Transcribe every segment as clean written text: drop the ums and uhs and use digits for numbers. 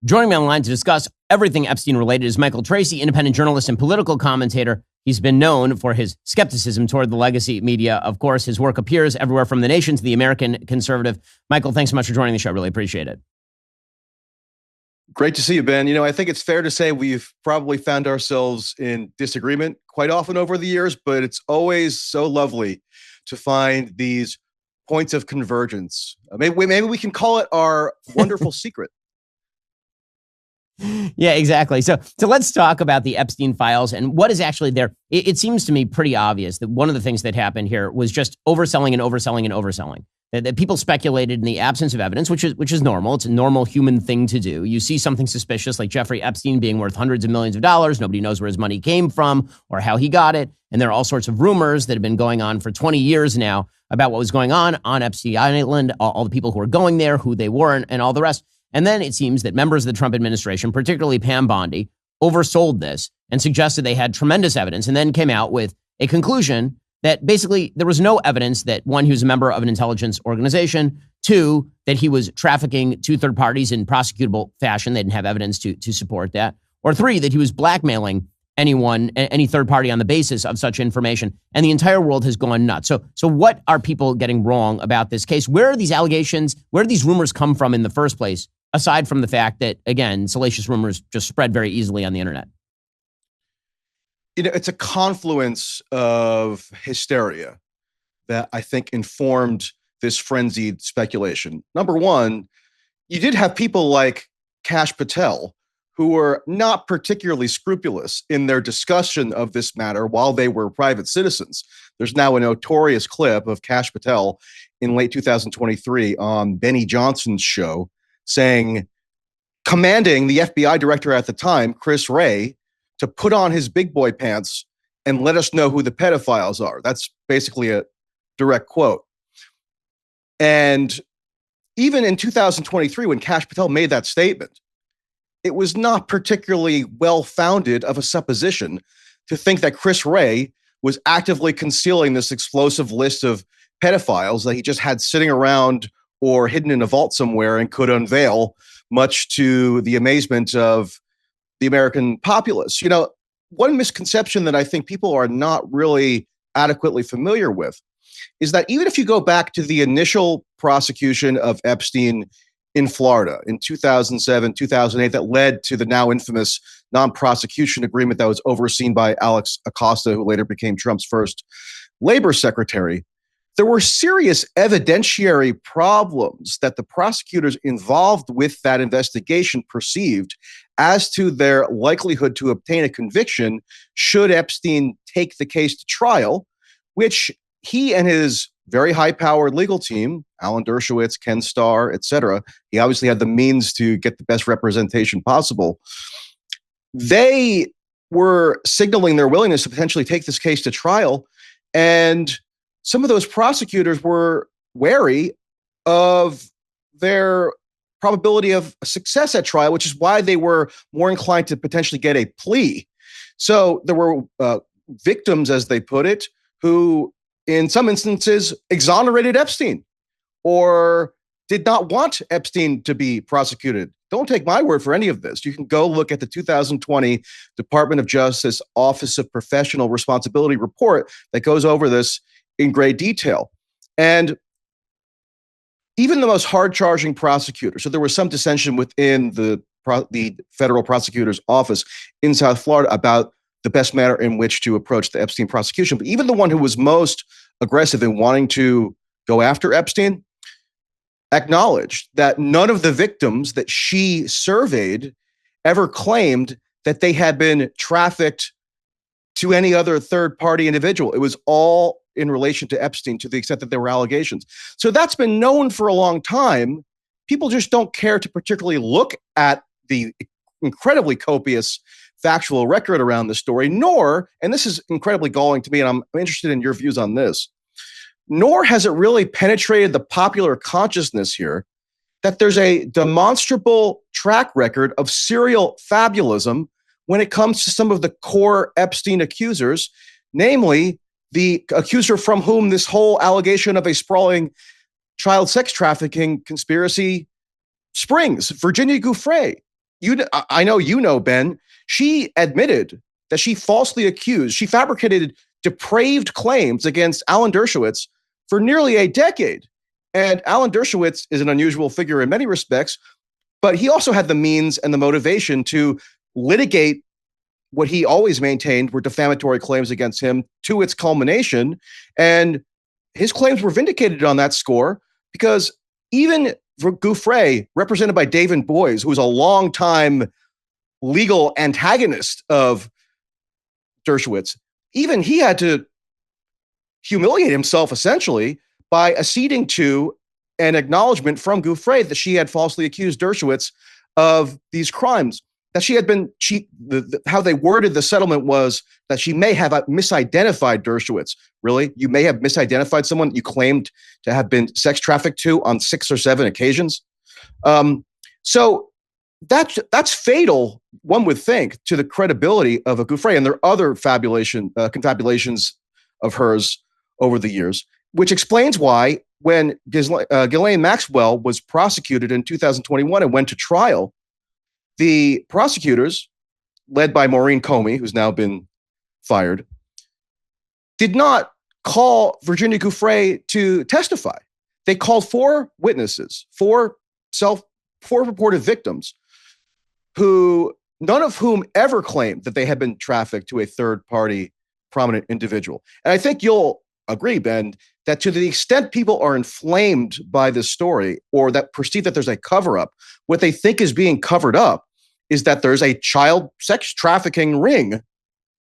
Joining me on the line to discuss everything Epstein related is Michael Tracey, independent journalist and political commentator. He's been known for his skepticism toward the legacy media. Of course, his work appears everywhere from The Nation to The American Conservative. Michael, thanks so much for joining the show. Really appreciate it. Great to see you, Ben. You know, I think it's fair to say we've probably found ourselves in disagreement quite often over the years, but it's always so lovely to find these points of convergence. Maybe we can call it our wonderful secret. Yeah, exactly. So let's talk about the Epstein files and what is actually there. It seems to me pretty obvious that one of the things that happened here was just overselling and overselling and overselling. That people speculated in the absence of evidence, which is normal. It's a normal human thing to do. You see something suspicious like Jeffrey Epstein being worth hundreds of millions of dollars. Nobody knows where his money came from or how he got it. And there are all sorts of rumors that have been going on for 20 years now about what was going on Epstein Island, all the people who were going there, who they were, and all the rest. And then it seems that members of the Trump administration, particularly Pam Bondi, oversold this and suggested they had tremendous evidence and then came out with a conclusion that basically there was no evidence that, one, he was a member of an intelligence organization, two, that he was trafficking to third parties in prosecutable fashion. They didn't have evidence to support that. Or three, that he was blackmailing anyone, any third party on the basis of such information. And the entire world has gone nuts. So what are people getting wrong about this case? Where are these allegations, where do these rumors come from in the first place? Aside from the fact that, again, salacious rumors just spread very easily on the internet. You know, it's a confluence of hysteria that I think informed this frenzied speculation. Number one, you did have people like Kash Patel, who were not particularly scrupulous in their discussion of this matter while they were private citizens. There's now a notorious clip of Kash Patel in late 2023 on Benny Johnson's show commanding the FBI director at the time, Chris Wray, to put on his big boy pants and let us know who the pedophiles are. That's basically a direct quote. And even in 2023, when Kash Patel made that statement, it was not particularly well-founded of a supposition to think that Chris Wray was actively concealing this explosive list of pedophiles that he just had sitting around or hidden in a vault somewhere and could unveil, much to the amazement of the American populace. You know, one misconception that I think people are not really adequately familiar with is that even if you go back to the initial prosecution of Epstein in Florida in 2007, 2008, that led to the now infamous non-prosecution agreement that was overseen by Alex Acosta, who later became Trump's first labor secretary, there were serious evidentiary problems that the prosecutors involved with that investigation perceived as to their likelihood to obtain a conviction should Epstein take the case to trial, which he and his very high-powered legal team, Alan Dershowitz, Ken Starr, et cetera, he obviously had the means to get the best representation possible. They were signaling their willingness to potentially take this case to trial, and some of those prosecutors were wary of their probability of success at trial, which is why they were more inclined to potentially get a plea. So there were victims, as they put it, who in some instances exonerated Epstein or did not want Epstein to be prosecuted. Don't take my word for any of this. You can go look at the 2020 Department of Justice Office of Professional Responsibility report that goes over this in great detail. And even the most hard-charging prosecutors, so there was some dissension within the federal prosecutor's office in South Florida about the best manner in which to approach the Epstein prosecution. But even the one who was most aggressive in wanting to go after Epstein acknowledged that none of the victims that she surveyed ever claimed that they had been trafficked to any other third-party individual. It was all in relation to Epstein, to the extent that there were allegations. So that's been known for a long time. People just don't care to particularly look at the incredibly copious factual record around the story, nor, and this is incredibly galling to me, and I'm interested in your views on this, nor has it really penetrated the popular consciousness here that there's a demonstrable track record of serial fabulism when it comes to some of the core Epstein accusers, namely the accuser from whom this whole allegation of a sprawling child sex trafficking conspiracy springs, Virginia Giuffre. I know you know, Ben, she admitted that she falsely accused, she fabricated depraved claims against Alan Dershowitz for nearly a decade. And Alan Dershowitz is an unusual figure in many respects, but he also had the means and the motivation to litigate what he always maintained were defamatory claims against him to its culmination. And his claims were vindicated on that score because even Gouffre, represented by David Boies, who was a longtime legal antagonist of Dershowitz, even he had to humiliate himself essentially by acceding to an acknowledgement from Gouffre that she had falsely accused Dershowitz of these crimes. That she had been, how they worded the settlement was that she may have misidentified Dershowitz. Really? You may have misidentified someone you claimed to have been sex trafficked to on 6 or 7 occasions. So that's fatal, one would think, to the credibility of a Gouffre. And there are other confabulations of hers over the years, which explains why when Ghislaine Maxwell was prosecuted in 2021 and went to trial, the prosecutors, led by Maureen Comey, who's now been fired, did not call Virginia Gouffre to testify. They called 4 witnesses, 4 purported victims, who none of whom ever claimed that they had been trafficked to a third-party prominent individual. And I think you'll agree, Ben, that to the extent people are inflamed by this story or that perceive that there's a cover-up, what they think is being covered up is that there's a child sex trafficking ring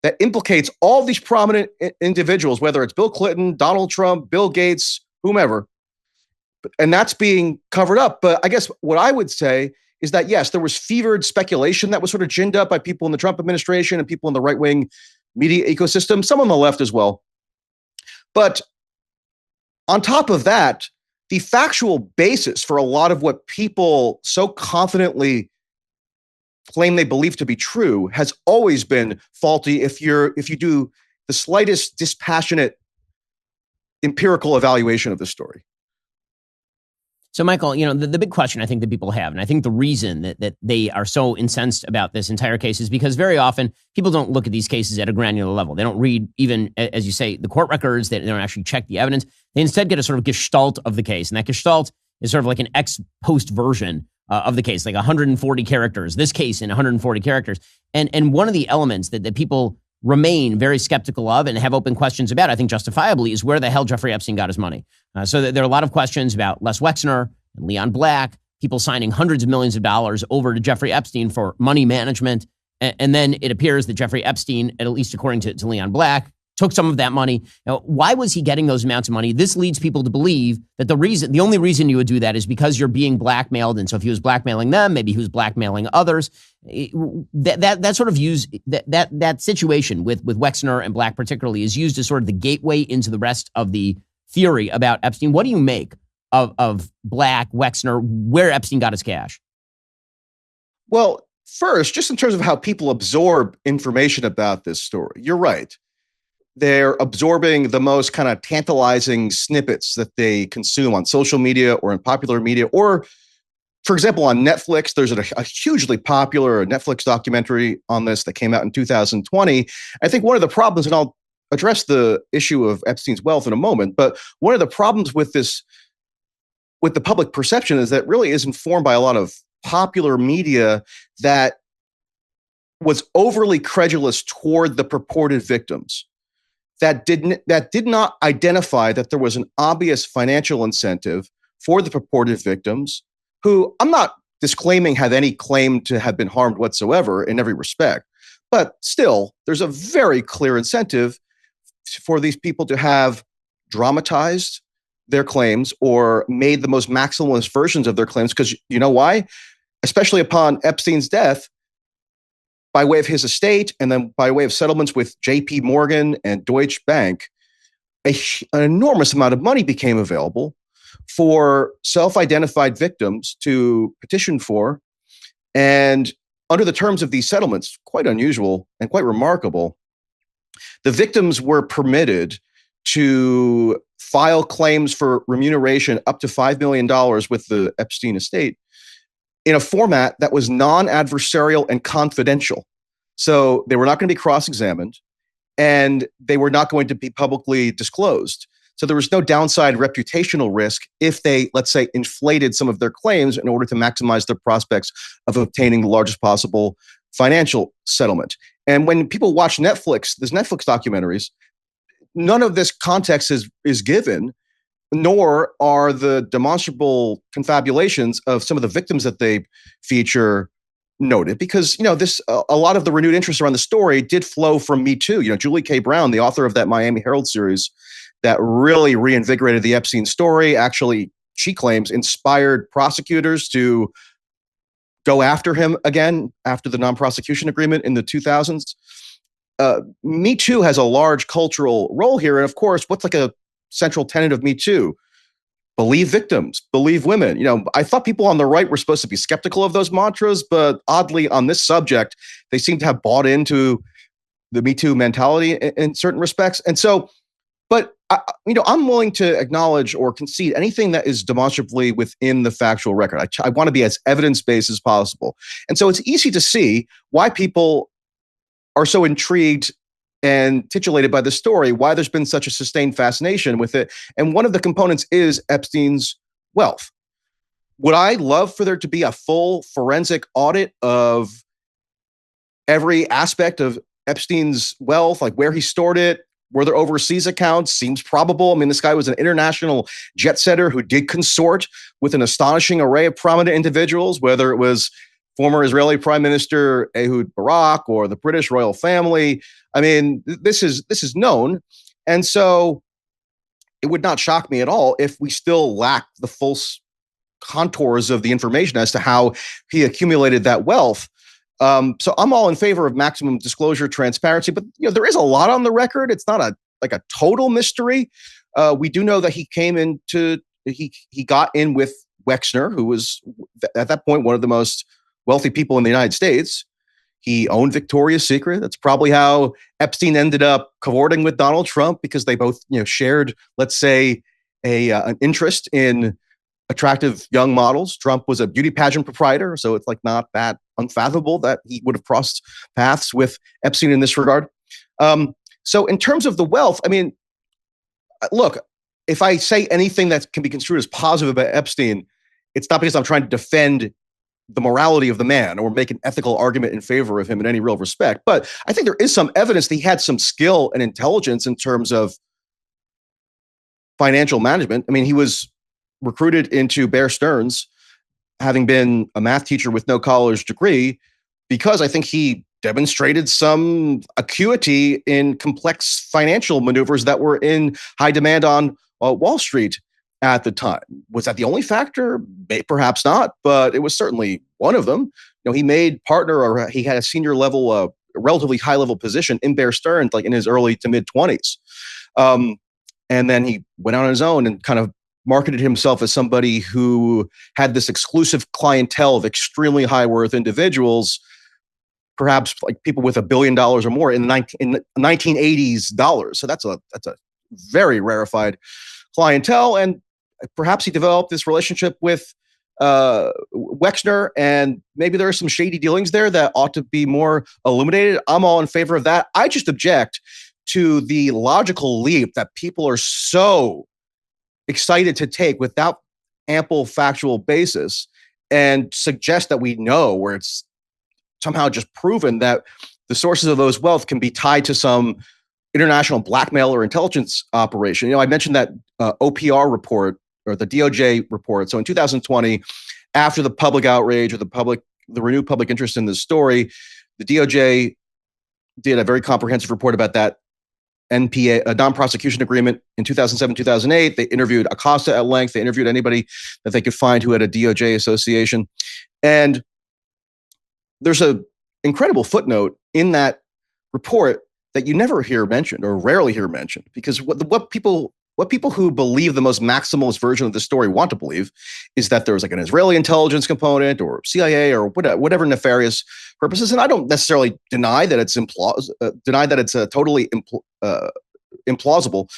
that implicates all these prominent individuals, whether it's Bill Clinton, Donald Trump, Bill Gates, whomever, and that's being covered up. But I guess what I would say is that, yes, there was fevered speculation that was sort of ginned up by people in the Trump administration and people in the right-wing media ecosystem, some on the left as well. But on top of that, the factual basis for a lot of what people so confidently claim they believe to be true has always been faulty if you do the slightest dispassionate empirical evaluation of the story. So, Michael, the big question I think that people have, and I think the reason that they are so incensed about this entire case is because very often people don't look at these cases at a granular level. They don't read even, as you say, the court records. They don't actually check the evidence. They instead get a sort of gestalt of the case. And that gestalt is sort of like an ex post version of the case, like 140 characters, this case in 140 characters. And one of the elements that people remain very skeptical of and have open questions about, I think justifiably, is where the hell Jeffrey Epstein got his money. So there are a lot of questions about Les Wexner and Leon Black, people signing hundreds of millions of dollars over to Jeffrey Epstein for money management. And then it appears that Jeffrey Epstein, at least according to Leon Black, took some of that money. Now, why was he getting those amounts of money? This leads people to believe that the only reason you would do that is because you're being blackmailed. And so if he was blackmailing them, maybe he was blackmailing others. That sort of that situation with Wexner and Black particularly is used as sort of the gateway into the rest of the theory about Epstein. What do you make of Black, Wexner, where Epstein got his cash? Well, first, just in terms of how people absorb information about this story, you're right. They're absorbing the most kind of tantalizing snippets that they consume on social media or in popular media, or, for example, on Netflix. There's a hugely popular Netflix documentary on this that came out in 2020. I think one of the problems, and I'll address the issue of Epstein's wealth in a moment, but one of the problems with this, with the public perception, is that really is informed by a lot of popular media that was overly credulous toward the purported victims. That did not identify that there was an obvious financial incentive for the purported victims, who I'm not disclaiming have any claim to have been harmed whatsoever in every respect. But still, there's a very clear incentive for these people to have dramatized their claims or made the most maximalist versions of their claims. Because you know why? Especially upon Epstein's death, by way of his estate and then by way of settlements with J.P. Morgan and Deutsche Bank, an enormous amount of money became available for self-identified victims to petition for. And under the terms of these settlements, quite unusual and quite remarkable, the victims were permitted to file claims for remuneration up to $5 million with the Epstein estate in a format that was non-adversarial and confidential. So they were not going to be cross-examined, and they were not going to be publicly disclosed. So there was no downside reputational risk if they, let's say, inflated some of their claims in order to maximize their prospects of obtaining the largest possible financial settlement. And when people watch Netflix, there's Netflix documentaries, none of this context is given, nor are the demonstrable confabulations of some of the victims that they feature noted, because this a lot of the renewed interest around the story did flow from Me Too. Julie K. Brown, the author of that Miami Herald series that really reinvigorated the Epstein story, actually, she claims, inspired prosecutors to go after him again after the non-prosecution agreement in the 2000s. Me Too has a large cultural role here, and of course, what's like a central tenet of Me Too? Believe victims, believe women. I thought people on the right were supposed to be skeptical of those mantras, but oddly, on this subject, they seem to have bought into the Me Too mentality in certain respects. And so, but I'm willing to acknowledge or concede anything that is demonstrably within the factual record. I want to be as evidence-based as possible. And so it's easy to see why people are so intrigued and titillated by the story, why there's been such a sustained fascination with it. And one of the components is Epstein's wealth. Would I love for there to be a full forensic audit of every aspect of Epstein's wealth, like where he stored it? Were there overseas accounts? Seems probable. I mean, this guy was an international jet setter who did consort with an astonishing array of prominent individuals, whether it was former Israeli Prime Minister Ehud Barak or the British royal family. I mean, this is known. And so it would not shock me at all if we still lack the full contours of the information as to how he accumulated that wealth. So I'm all in favor of maximum disclosure, transparency, but there is a lot on the record. It's not a total mystery. We do know that he got in with Wexner, who was at that point one of the most wealthy people in the United States. He owned Victoria's Secret. That's probably how Epstein ended up cavorting with Donald Trump, because they both shared, let's say, an interest in attractive young models. Trump was a beauty pageant proprietor, so it's not that unfathomable that he would have crossed paths with Epstein in this regard. So in terms of the wealth, I mean, look, if I say anything that can be construed as positive about Epstein, it's not because I'm trying to defend the morality of the man or make an ethical argument in favor of him in any real respect. But I think there is some evidence that he had some skill and intelligence in terms of financial management. I mean, he was recruited into Bear Stearns, having been a math teacher with no college degree, because I think he demonstrated some acuity in complex financial maneuvers that were in high demand on Wall Street at the time. Was that the only factor? Perhaps not, but it was certainly one of them. He made partner, or he had a senior level, a relatively high level position in Bear Stearns, in his early to mid 20s. And then he went out on his own and kind of marketed himself as somebody who had this exclusive clientele of extremely high worth individuals, perhaps people with $1 billion or more in 1980s dollars. So that's a very rarefied clientele. And perhaps he developed this relationship with Wexner, and maybe there are some shady dealings there that ought to be more illuminated. I'm all in favor of that. I just object to the logical leap that people are so excited to take without ample factual basis and suggest that we know, where it's somehow just proven that the sources of those wealth can be tied to some international blackmail or intelligence operation. I mentioned that OPR report, or the DOJ report. So in 2020, after the public outrage or the renewed public interest in this story, the DOJ did a very comprehensive report about that NPA, a non-prosecution agreement in 2007, 2008. They interviewed Acosta at length. They interviewed anybody that they could find who had a DOJ association. And there's an incredible footnote in that report that you never hear mentioned, or rarely hear mentioned, because what people who believe the most maximalist version of the story want to believe is that there's an Israeli intelligence component or CIA or whatever nefarious purposes. And I don't necessarily deny that it's totally implausible.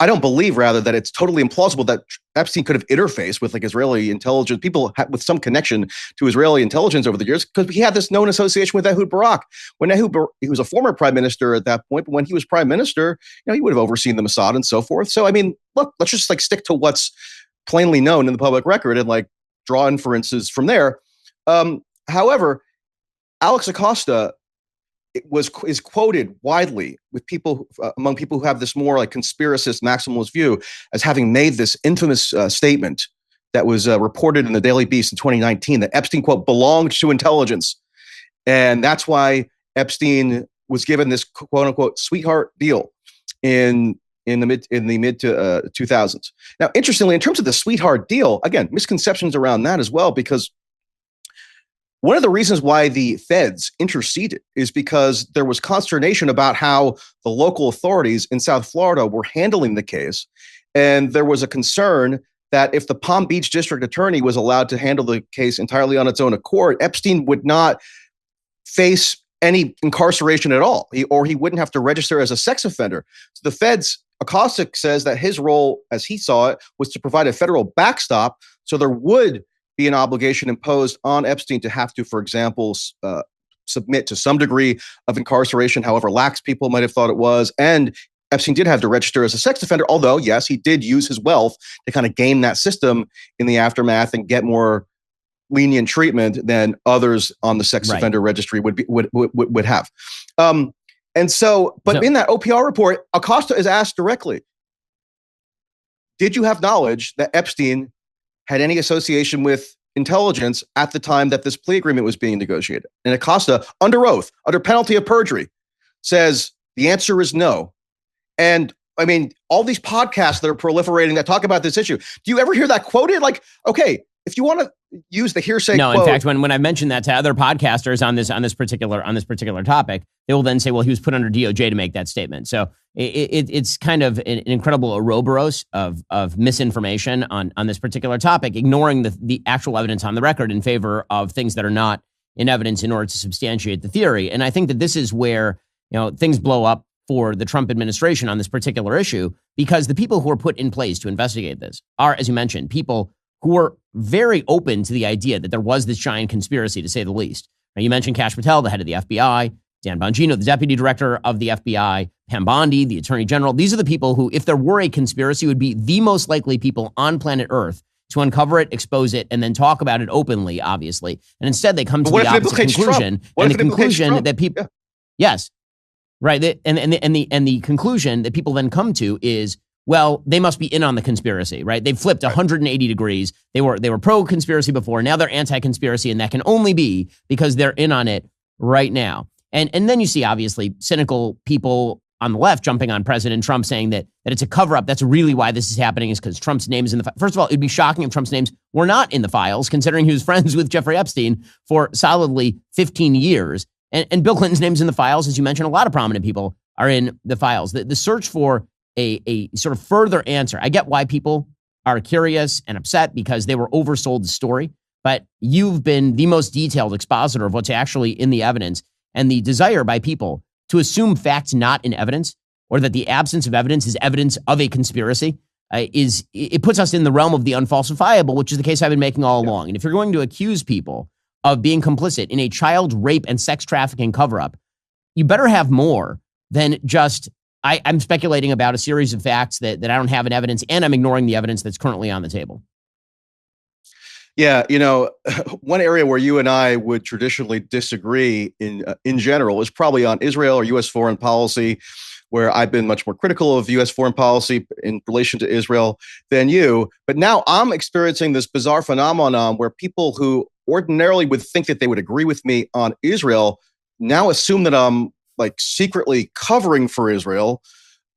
I don't believe, rather, that it's totally implausible that Epstein could have interfaced with like Israeli intelligence, people with some connection to Israeli intelligence over the years, because he had this known association with Ehud Barak. When he was a former prime minister at that point, but when he was prime minister, he would have overseen the Mossad and so forth. So, I mean, look, let's just like stick to what's plainly known in the public record and like draw inferences from there. However, Alex Acosta is quoted widely with people among people who have this more like conspiracist maximalist view as having made this infamous statement that was reported in the Daily Beast in 2019 that Epstein, quote, belonged to intelligence. And that's why Epstein was given this quote unquote sweetheart deal in the mid to 2000s. Now, interestingly, in terms of the sweetheart deal, again, misconceptions around that as well, because one of the reasons why the feds interceded is because there was consternation about how the local authorities in South Florida were handling the case. And there was a concern that if the Palm Beach district attorney was allowed to handle the case entirely on its own accord, Epstein would not face any incarceration at all, he wouldn't have to register as a sex offender. So the feds, Acosta says that his role, as he saw it, was to provide a federal backstop. So there would be an obligation imposed on Epstein to have to, for example, submit to some degree of incarceration, however lax people might have thought it was. And Epstein did have to register as a sex offender, although, yes, he did use his wealth to kind of game that system in the aftermath and get more lenient treatment than others on the sex offender registry would have. In that OPR report, Acosta is asked directly, did you have knowledge that Epstein had any association with intelligence at the time that this plea agreement was being negotiated? And Acosta, under oath, under penalty of perjury, says the answer is no. And I mean, all these podcasts that are proliferating that talk about this issue, do you ever hear that quoted? Like, okay, if you want to use the hearsay quote. In fact, when I mentioned that to other podcasters on this particular topic, they will then say, well, he was put under DOJ to make that statement. So it's kind of an incredible ouroboros of misinformation on this particular topic, ignoring the actual evidence on the record in favor of things that are not in evidence in order to substantiate the theory. And I think that this is where things blow up for the Trump administration on this particular issue, because the people who are put in place to investigate this are, as you mentioned, people who are very open to the idea that there was this giant conspiracy, to say the least. Now, you mentioned Kash Patel, the head of the FBI, Dan Bongino, the deputy director of the FBI, Pam Bondi, the attorney general. These are the people who, if there were a conspiracy, would be the most likely people on planet Earth to uncover it, expose it, and then talk about it openly, obviously. And instead, they come to the opposite conclusion. And the conclusion that people, yes, right, and the conclusion that people then come to is, well, they must be in on the conspiracy, right? They've flipped 180 degrees. They were pro-conspiracy before. Now they're anti-conspiracy, and that can only be because they're in on it right now. And then you see, obviously, cynical people on the left jumping on President Trump, saying that it's a cover-up. That's really why this is happening, is because Trump's name is in the First of all, it'd be shocking if Trump's names were not in the files, considering he was friends with Jeffrey Epstein for solidly 15 years. And Bill Clinton's name's in the files. As you mentioned, a lot of prominent people are in the files. The search for a sort of further answer. I get why people are curious and upset because they were oversold the story, but you've been the most detailed expositor of what's actually in the evidence, and the desire by people to assume facts not in evidence, or that the absence of evidence is evidence of a conspiracy, it puts us in the realm of the unfalsifiable, which is the case I've been making all along. And if you're going to accuse people of being complicit in a child rape and sex trafficking cover-up, you better have more than just, I'm speculating about a series of facts that I don't have in evidence, and I'm ignoring the evidence that's currently on the table. Yeah, one area where you and I would traditionally disagree in general is probably on Israel or U.S. foreign policy, where I've been much more critical of U.S. foreign policy in relation to Israel than you. But now I'm experiencing this bizarre phenomenon where people who ordinarily would think that they would agree with me on Israel now assume that I'm like secretly covering for Israel,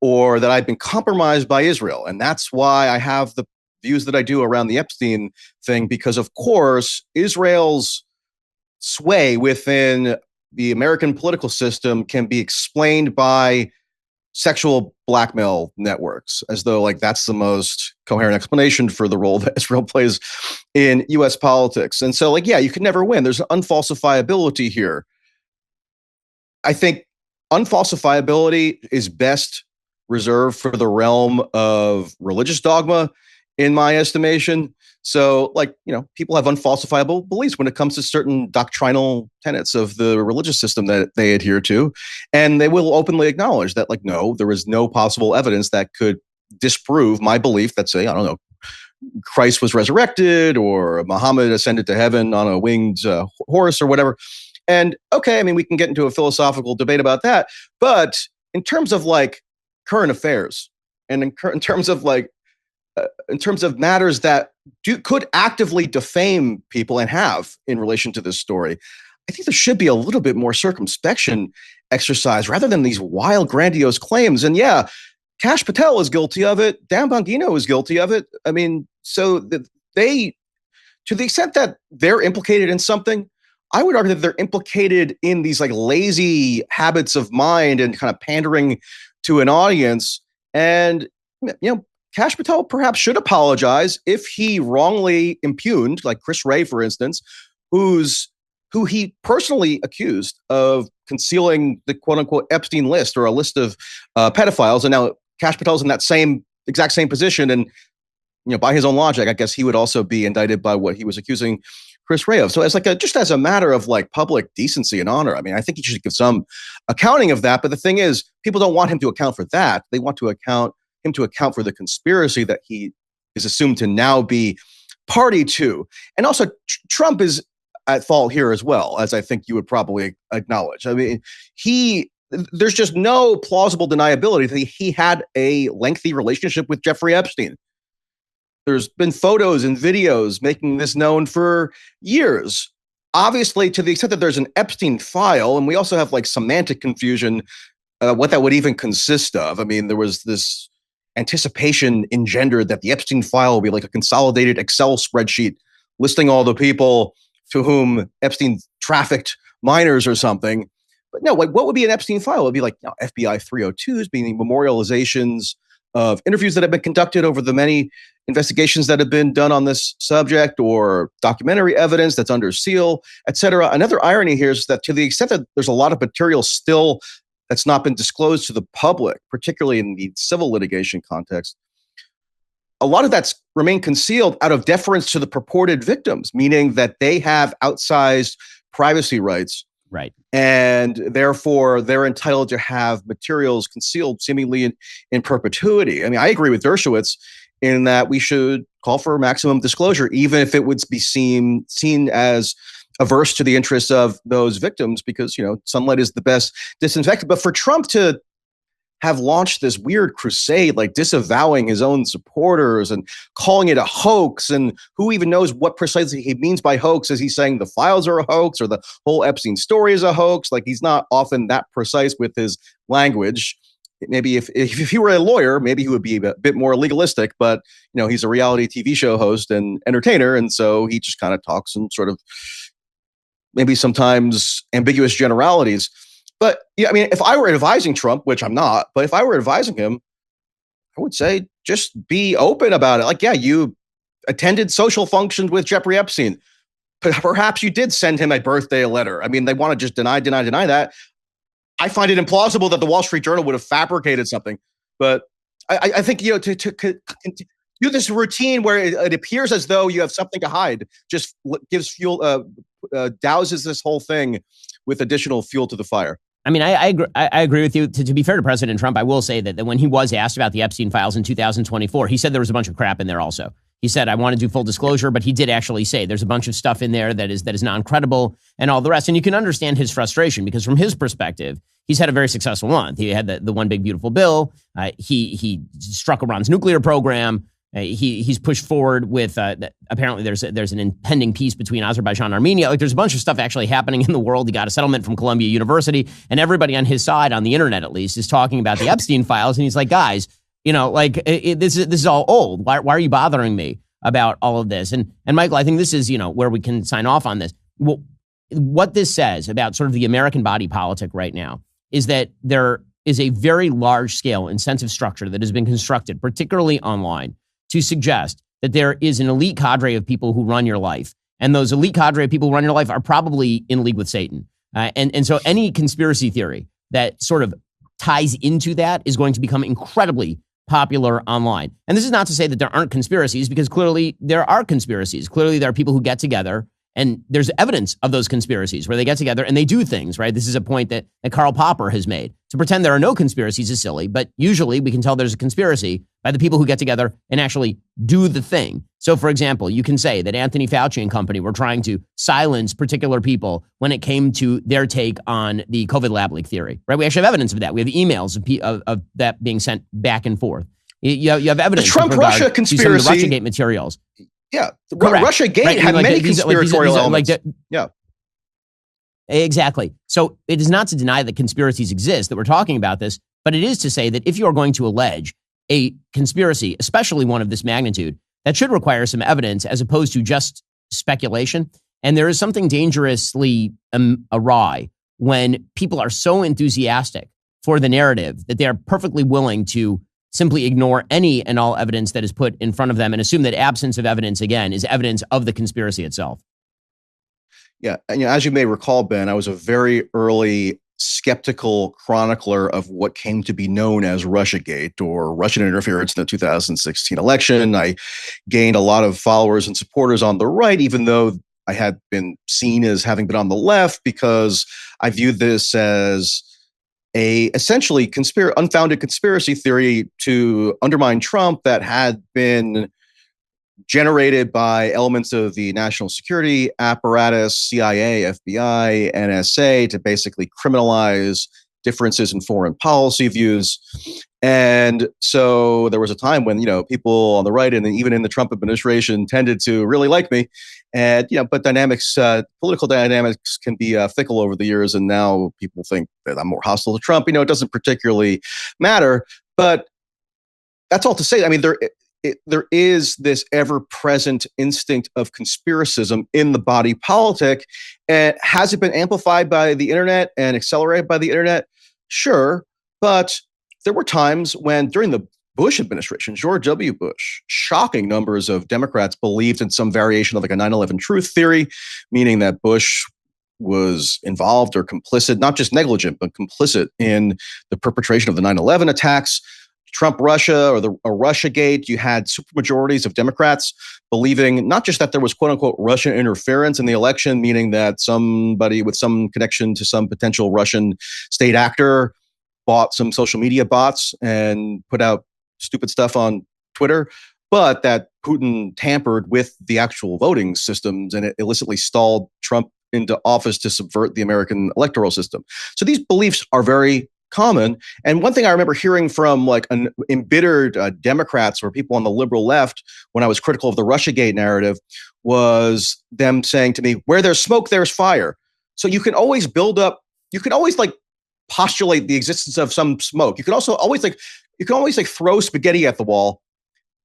or that I've been compromised by Israel. And that's why I have the views that I do around the Epstein thing, because of course, Israel's sway within the American political system can be explained by sexual blackmail networks, as though like that's the most coherent explanation for the role that Israel plays in US politics. And so like, yeah, you can never win. There's an unfalsifiability here. I think unfalsifiability is best reserved for the realm of religious dogma, in my estimation. So, like, people have unfalsifiable beliefs when it comes to certain doctrinal tenets of the religious system that they adhere to. And they will openly acknowledge that, like, no, there is no possible evidence that could disprove my belief that, say, I don't know, Christ was resurrected or Muhammad ascended to heaven on a winged horse or whatever. And okay, I mean, we can get into a philosophical debate about that. But in terms of like current affairs and in terms of like, in terms of matters that could actively defame people and have in relation to this story, I think there should be a little bit more circumspection exercise rather than these wild, grandiose claims. And yeah, Kash Patel is guilty of it. Dan Bongino is guilty of it. I mean, so they, to the extent that they're implicated in something, I would argue that they're implicated in these like lazy habits of mind and kind of pandering to an audience. And, Kash Patel perhaps should apologize if he wrongly impugned, like Chris Wray, for instance, who he personally accused of concealing the quote unquote Epstein list or a list of pedophiles. And now Kash Patel's in that exact same position. And, by his own logic, I guess he would also be indicted by what he was accusing Chris Wray of. So as just as a matter of like public decency and honor, I mean, I think he should give some accounting of that. But the thing is, people don't want him to account for that. They want him to account for the conspiracy that he is assumed to now be party to. And also Trump is at fault here as well, as I think you would probably acknowledge. I mean, there's just no plausible deniability that he had a lengthy relationship with Jeffrey Epstein. There's been photos and videos making this known for years. Obviously, to the extent that there's an Epstein file, and we also have like semantic confusion, what that would even consist of. I mean, there was this anticipation engendered that the Epstein file will be like a consolidated Excel spreadsheet listing all the people to whom Epstein trafficked minors or something. But no, like what would be an Epstein file? It would be like FBI 302s, being memorializations of interviews that have been conducted over the many investigations that have been done on this subject, or documentary evidence that's under seal, et cetera. Another irony here is that to the extent that there's a lot of material still that's not been disclosed to the public, particularly in the civil litigation context, a lot of that's remained concealed out of deference to the purported victims, meaning that they have outsized privacy rights. Right. And therefore, they're entitled to have materials concealed seemingly in perpetuity. I mean, I agree with Dershowitz in that we should call for maximum disclosure, even if it would be seen as averse to the interests of those victims, because, sunlight is the best disinfectant. But for Trump to have launched this weird crusade, like disavowing his own supporters and calling it a hoax, and who even knows what precisely he means by hoax? Is he saying the files are a hoax or the whole Epstein story is a hoax? Like, he's not often that precise with his language. Maybe if he were a lawyer, maybe he would be a bit more legalistic, but he's a reality TV show host and entertainer, and so he just kind of talks in sort of maybe sometimes ambiguous generalities. But yeah, I mean, if I were advising Trump, which I'm not, but if I were advising him, I would say just be open about it. Like, yeah, you attended social functions with Jeffrey Epstein. Perhaps you did send him a birthday letter. I mean, they want to just deny that. I find it implausible that the Wall Street Journal would have fabricated something. But I think, to do this routine where it appears as though you have something to hide just gives fuel, douses this whole thing with additional fuel to the fire. I mean, I agree with you. To be fair to President Trump, I will say that when he was asked about the Epstein files in 2024, he said there was a bunch of crap in there also. He said, I want to do full disclosure, but he did actually say there's a bunch of stuff in there that is non-credible and all the rest. And you can understand his frustration, because from his perspective, he's had a very successful month. He had the one big beautiful bill. He struck Iran's nuclear program. He's pushed forward with apparently there's an impending peace between Azerbaijan and Armenia. Like, there's a bunch of stuff actually happening in the world. He got a settlement from Columbia University, and everybody on his side, on the internet at least, is talking about the Epstein files. And he's like, guys, this is all old. Why are you bothering me about all of this? And Michael, I think this is where we can sign off on this. Well, what this says about sort of the American body politic right now is that there is a very large scale incentive structure that has been constructed, particularly online, to suggest that there is an elite cadre of people who run your life. And those elite cadre of people who run your life are probably in league with Satan. And so any conspiracy theory that sort of ties into that is going to become incredibly popular online. And this is not to say that there aren't conspiracies, because clearly there are conspiracies. Clearly there are people who get together, and there's evidence of those conspiracies where they get together and they do things, right? This is a point that Karl Popper has made. To pretend there are no conspiracies is silly, but usually we can tell there's a conspiracy by the people who get together and actually do the thing. So, for example, you can say that Anthony Fauci and company were trying to silence particular people when it came to their take on the COVID lab leak theory, right? We actually have evidence of that. We have emails of that being sent back and forth. You have evidence. The Trump-Russia conspiracy. Some of the Russiagate materials. Yeah. Correct. Russiagate right? had many conspiratorial elements. Yeah. Exactly. So it is not to deny that conspiracies exist, that we're talking about this, but it is to say that if you are going to allege a conspiracy, especially one of this magnitude, that should require some evidence as opposed to just speculation. And there is something dangerously awry when people are so enthusiastic for the narrative that they are perfectly willing to simply ignore any and all evidence that is put in front of them and assume that absence of evidence, again, is evidence of the conspiracy itself. Yeah. And as you may recall, Ben, I was a very early skeptical chronicler of what came to be known as Russiagate, or Russian interference in the 2016 election. I gained a lot of followers and supporters on the right, even though I had been seen as having been on the left, because I viewed this as a essentially unfounded conspiracy theory to undermine Trump that had been generated by elements of the national security apparatus, CIA, FBI, NSA, to basically criminalize differences in foreign policy views. And so there was a time when, people on the right and even in the Trump administration tended to really like me. And, but political dynamics can be fickle over the years. And now people think that I'm more hostile to Trump. It doesn't particularly matter. But that's all to say. I mean, there is this ever-present instinct of conspiracism in the body politic. And has it been amplified by the internet and accelerated by the internet? Sure. But there were times when, during the Bush administration, George W. Bush, shocking numbers of Democrats believed in some variation of like a 9/11 truth theory, meaning that Bush was involved or complicit, not just negligent, but complicit in the perpetration of the 9/11 attacks. Trump Russia, or Russiagate, you had supermajorities of Democrats believing not just that there was quote unquote Russian interference in the election, meaning that somebody with some connection to some potential Russian state actor bought some social media bots and put out stupid stuff on Twitter, but that Putin tampered with the actual voting systems and it illicitly stalled Trump into office to subvert the American electoral system. So these beliefs are very common. And one thing I remember hearing from like an embittered Democrats or people on the liberal left when I was critical of the Russiagate narrative was them saying to me, where there's smoke, there's fire. So you can always like postulate the existence of some smoke. You can also always throw spaghetti at the wall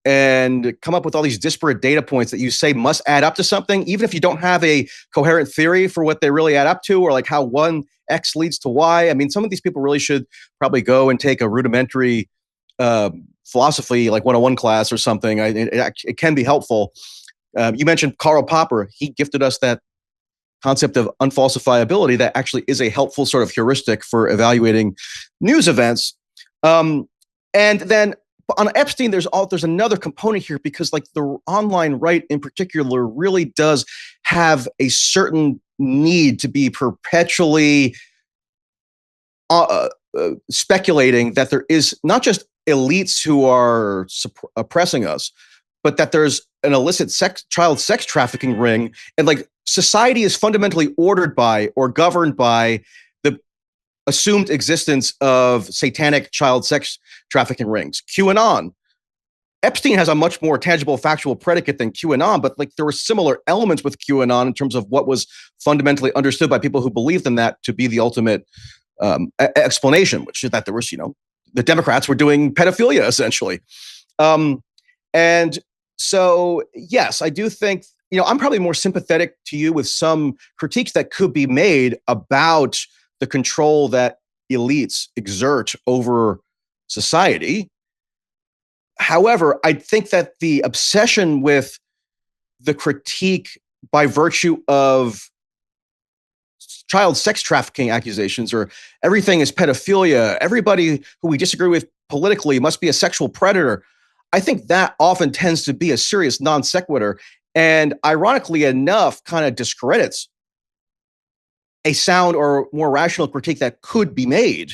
and come up with all these disparate data points that you say must add up to something, even if you don't have a coherent theory for what they really add up to, or like how one X leads to Y. I mean, some of these people really should probably go and take a rudimentary philosophy, like 101 class or something. It can be helpful. You mentioned Karl Popper. He gifted us that concept of unfalsifiability that actually is a helpful sort of heuristic for evaluating news events. And then on Epstein, there's another component here, because like the online right in particular really does have a certain need to be perpetually speculating that there is not just elites who are oppressing us, but that there's an illicit child sex trafficking ring, and like society is fundamentally ordered by or governed by the assumed existence of satanic child sex trafficking rings. QAnon. Epstein has a much more tangible factual predicate than QAnon, but like there were similar elements with QAnon in terms of what was fundamentally understood by people who believed in that to be the ultimate explanation, which is that there was, the Democrats were doing pedophilia essentially. And so, yes, I do think, I'm probably more sympathetic to you with some critiques that could be made about the control that elites exert over society. However, I think that the obsession with the critique by virtue of child sex trafficking accusations, or everything is pedophilia. Everybody who we disagree with politically must be a sexual predator. I think that often tends to be a serious non sequitur, and ironically enough, kind of discredits a sound or more rational critique that could be made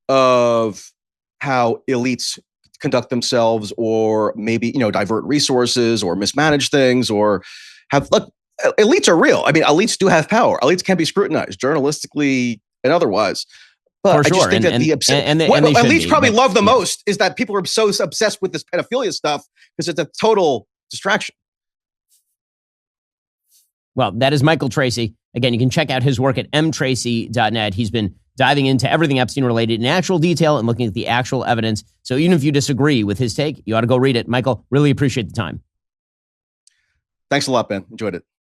of how elites conduct themselves, or maybe, divert resources or mismanage things, or look, elites are real. I mean, elites do have power. Elites can be scrutinized journalistically and otherwise. But For I just sure. think that what elites probably love the most is that people are so obsessed with this pedophilia stuff because it's a total distraction. Well, that is Michael Tracey. Again, you can check out his work at mtracy.net. He's been diving into everything Epstein related in actual detail and looking at the actual evidence. So even if you disagree with his take, you ought to go read it. Michael, really appreciate the time. Thanks a lot, Ben. Enjoyed it.